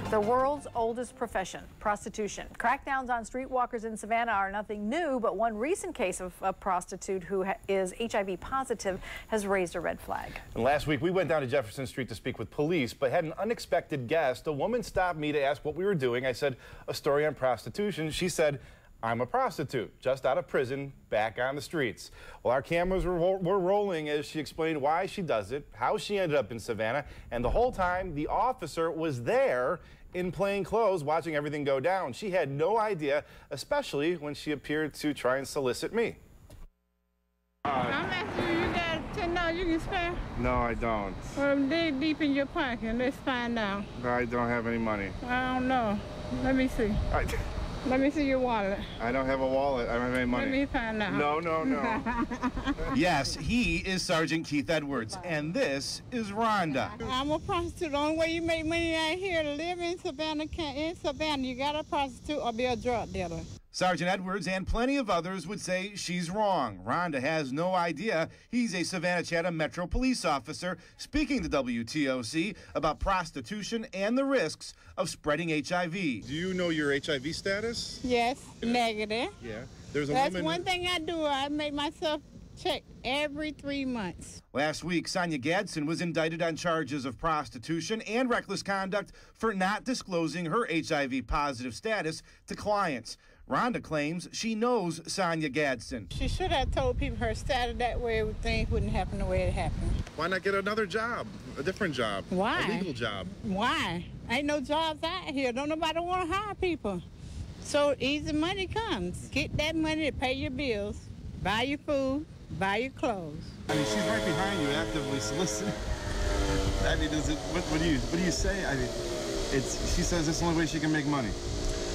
The world's oldest profession, prostitution. Crackdowns on streetwalkers in Savannah are nothing new, but one recent case of a prostitute who is HIV positive has raised a red flag. And last week, we went down to Jefferson Street to speak with police, but had an unexpected guest. A woman stopped me to ask what we were doing. I said, a story on prostitution. She said, I'm a prostitute, just out of prison, back on the streets. Well, our cameras were rolling as she explained why she does it, how she ended up in Savannah, and the whole time, the officer was there in plain clothes watching everything go down. She had no idea, especially when she appeared to try and solicit me. I'm asking you, got $10 you can spare? No, I don't. Well, dig deep in your pocket. Let's find out. I don't have any money. I don't know. Let me see. Let me see your wallet. I don't have a wallet. I don't have any money. Let me find out. No. Yes, he is Sergeant Keith Edwards, and this is Rhonda. I'm a prostitute. The only way you make money out here to live in Savannah, you got a prostitute or be a drug dealer. Sergeant Edwards and plenty of others would say she's wrong. Rhonda has no idea he's a Savannah Chatham Metro police officer speaking to WTOC about prostitution and the risks of spreading HIV. Do you know your HIV status? Yes, negative. Yeah. There's a That's woman. one thing I do. I make myself check every 3 months. Last week, Sonia Gadsden was indicted on charges of prostitution and reckless conduct for not disclosing her HIV-positive status to clients. Rhonda claims she knows Sonia Gadsden. She should have told people her status, that way things wouldn't happen the way it happened. Why not get another job, a different job? Why? A legal job. Why? Ain't no jobs out here. Don't nobody want to hire people. So easy money comes. Get that money to pay your bills, buy your food, buy your clothes. I mean, she's right behind you, actively soliciting. I mean, what do you say? I mean, she says it's the only way she can make money.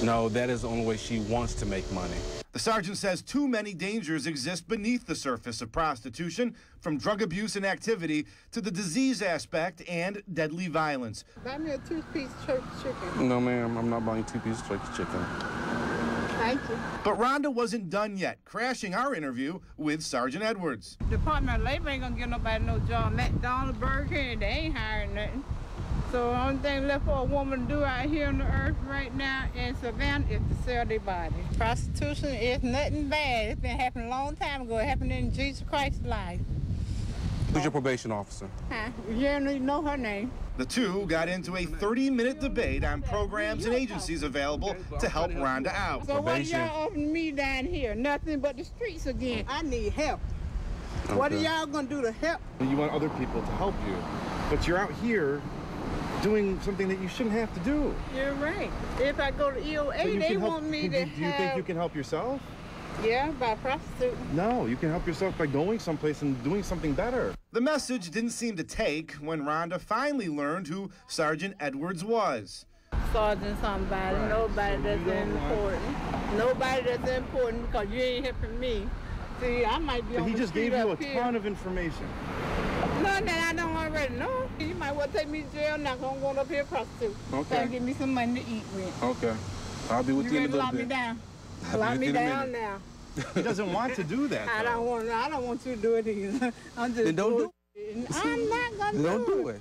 No, that is the only way she wants to make money. The sergeant says too many dangers exist beneath the surface of prostitution, from drug abuse and activity to the disease aspect and deadly violence. Buy me a 2-piece church chicken. No, ma'am, I'm not buying 2-piece turkey chicken. Thank you. But Rhonda wasn't done yet, crashing our interview with Sergeant Edwards. Department of Labor ain't gonna give nobody no job. McDonald's, Burger King, they ain't hiring nothing. So the only thing left for a woman to do out here on the earth right now in Savannah is to sell their body. Prostitution is nothing bad. It's been happening a long time ago. It happened in Jesus Christ's life. Who's your probation officer? Huh? You don't even know her name. The two got into a 30-minute debate on programs and agencies available to help Rhonda out. So what are y'all offering me down here? Nothing but the streets again. I need help. Okay. What are y'all gonna do to help? You want other people to help you, but you're out here doing something that you shouldn't have to do. You're right. If I go to EOA, they want me to Do you think you can help yourself? Yeah, by prostitute. No, you can help yourself by going someplace and doing something better. The message didn't seem to take when Rhonda finally learned who Sergeant Edwards was. Sergeant somebody, right. Nobody that's important. Nobody that's important because you ain't helping me. See, I might be on the street. But he just gave you a ton of information. None that I don't already know. You might well take me to jail now, because I'm going up here prostitute. Okay. So give me some money to eat with. Okay. I'll be with you in a little lock bit. Me down. Lock me down now. He doesn't want to do that. I don't want you to do it either. I'm just. Then don't do it. I'm not gonna don't do it.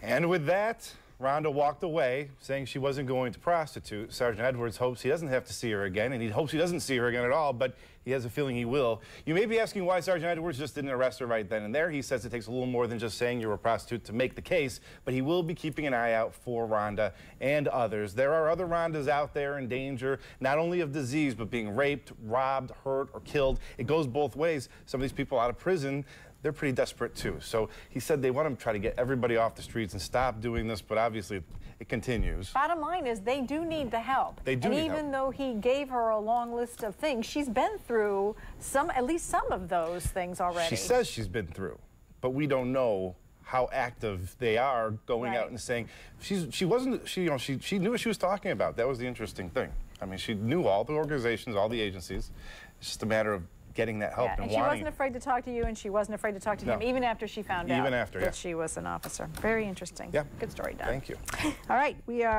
And with that, Rhonda walked away, saying she wasn't going to prostitute. Sergeant Edwards hopes he doesn't have to see her again, and he hopes he doesn't see her again at all, but he has a feeling he will. You may be asking why Sergeant Edwards just didn't arrest her right then and there. He says it takes a little more than just saying you're a prostitute to make the case, but he will be keeping an eye out for Rhonda and others. There are other Rhondas out there in danger, not only of disease, but being raped, robbed, hurt, or killed. It goes both ways. Some of these people out of prison, they're pretty desperate too. So he said they want him to try to get everybody off the streets and stop doing this, but obviously it continues. Bottom line is they do need the help. They do need help. And even though he gave her a long list of things, she's been through at least some of those things already. She says she's been through, but we don't know how active they are going out and saying she knew what she was talking about. That was the interesting thing. I mean, she knew all the organizations, all the agencies. It's just a matter of getting that help and she wasn't afraid to talk to you, and she wasn't afraid to talk to him, even after she found out that she was an officer. Very interesting. Yeah. Good story, Doug. Thank you. All right, we are...